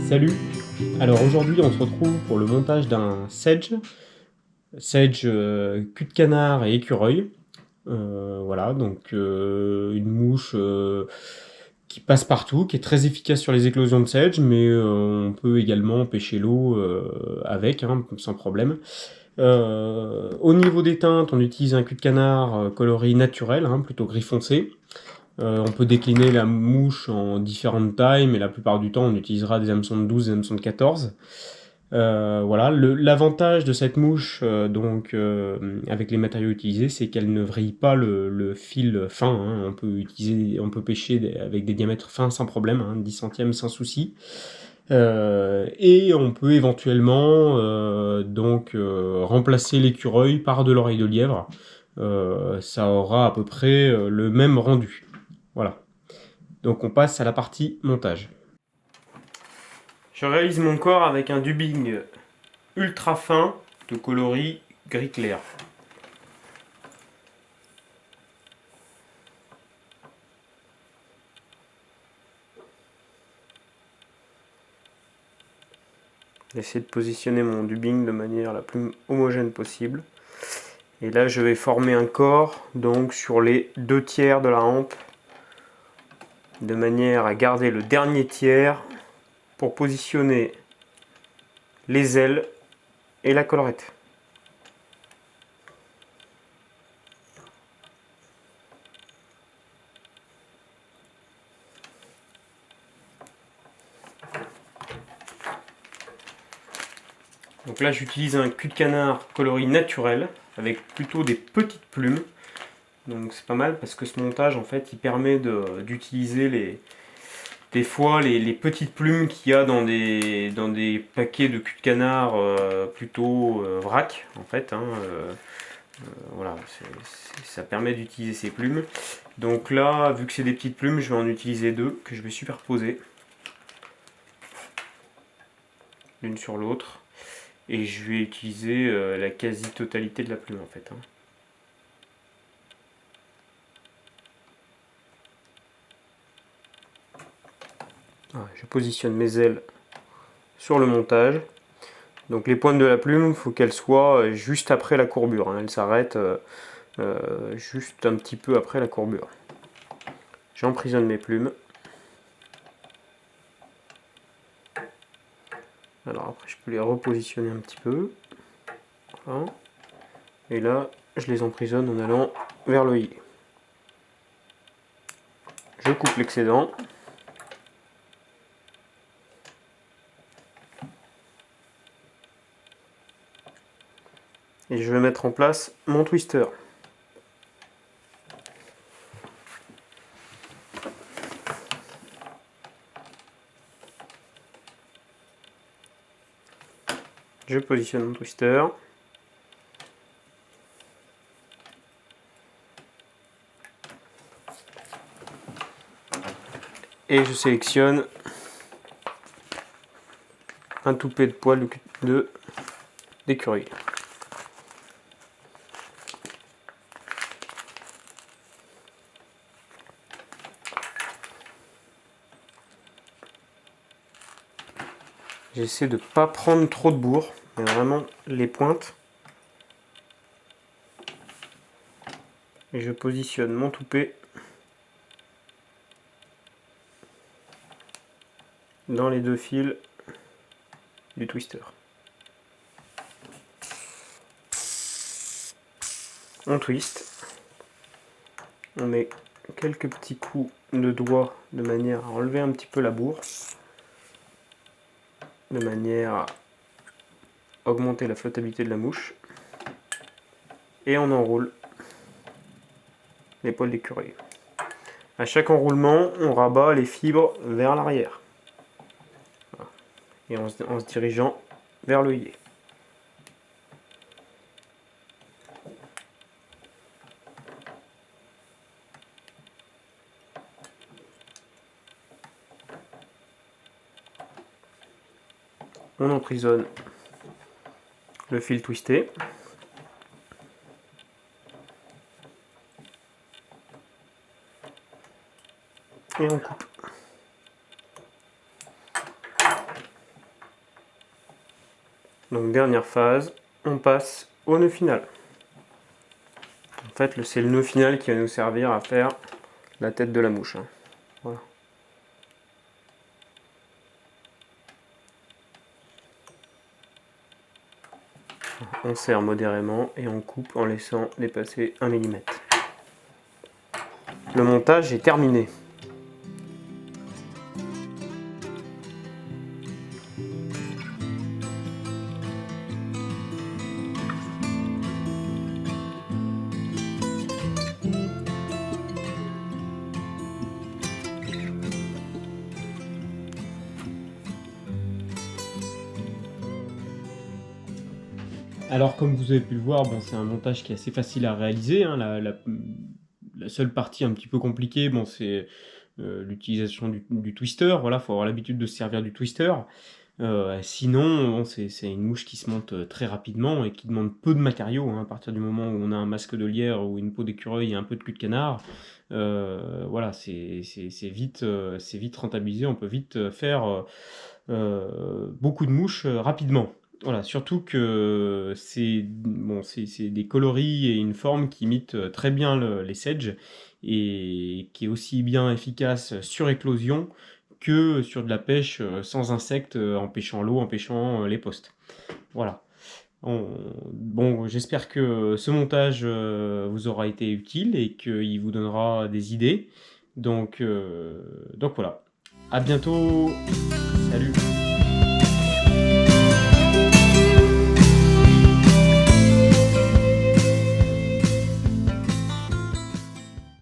Salut! Alors aujourd'hui on se retrouve pour le montage d'un sedge, cul de canard et écureuil. Voilà, donc une mouche qui passe partout, qui est très efficace sur les éclosions de sedge, mais on peut également pêcher l'eau avec, hein, sans problème. Au niveau des teintes, on utilise un cul de canard coloris naturel, hein, plutôt gris foncé. On peut décliner la mouche en différentes tailles, mais la plupart du temps on utilisera des hameçons de 12 et des hameçons de 14. Voilà, l'avantage de cette mouche, avec les matériaux utilisés, c'est qu'elle ne vrille pas le fil fin, hein. On peut pêcher avec des diamètres fins sans problème, hein, 10 centièmes sans souci. Et on peut éventuellement remplacer l'écureuil par de l'oreille de lièvre. Ça aura à peu près le même rendu. Voilà. Donc on passe à la partie montage. Je réalise mon corps avec un dubbing ultra fin de coloris gris clair. J'essaie de positionner mon dubbing de manière la plus homogène possible. Et là je vais former un corps donc sur les 2/3 de la hampe, de manière à garder le dernier tiers pour positionner les ailes et la collerette. Donc là j'utilise un cul de canard coloris naturel avec plutôt des petites plumes. Donc c'est pas mal parce que ce montage en fait il permet d'utiliser des fois les petites plumes qu'il y a dans des paquets de cul de canard plutôt vrac en fait, hein, voilà, ça permet d'utiliser ces plumes. Donc là, vu que c'est des petites plumes, je vais en utiliser deux que je vais superposer l'une sur l'autre. Et je vais utiliser la quasi-totalité de la plume en fait, hein. Je positionne mes ailes sur le montage. Donc les pointes de la plume, il faut qu'elles soient juste après la courbure, hein. Elles s'arrêtent juste un petit peu après la courbure. J'emprisonne mes plumes. Alors après je peux les repositionner un petit peu. Voilà. Et là je les emprisonne en allant vers l'œillet. Je coupe l'excédent. Et je vais mettre en place mon twister. Je positionne mon twister. Et je sélectionne un toupet de poil d'écureuil. J'essaie de ne pas prendre trop de bourre, mais vraiment les pointes. Et je positionne mon toupet dans les deux fils du twister. On twist. On met quelques petits coups de doigt de manière à enlever un petit peu la bourre, de manière à augmenter la flottabilité de la mouche. Et on enroule les poils d'écureuil. À chaque enroulement, on rabat les fibres vers l'arrière. Et en se dirigeant vers l'œillet. On emprisonne le fil twisté. Et on coupe. Donc dernière phase, on passe au nœud final. En fait, c'est le nœud final qui va nous servir à faire la tête de la mouche. Voilà. On serre modérément et on coupe en laissant dépasser 1 mm. Le montage est terminé. Alors comme vous avez pu le voir, bon, c'est un montage qui est assez facile à réaliser. La seule partie un petit peu compliquée, bon, c'est l'utilisation du twister. Voilà, faut avoir l'habitude de se servir du twister. Sinon, bon, c'est une mouche qui se monte très rapidement et qui demande peu de matériaux. À partir du moment où on a un masque de lierre ou une peau d'écureuil et un peu de cul de canard, voilà, c'est vite rentabilisé. On peut vite faire beaucoup de mouches rapidement. Voilà, surtout que c'est des coloris et une forme qui imitent très bien les sedges et qui est aussi bien efficace sur éclosion que sur de la pêche sans insectes, en pêchant l'eau, en pêchant les postes. Voilà. Bon, j'espère que ce montage vous aura été utile et qu'il vous donnera des idées. Donc voilà. À bientôt. Salut.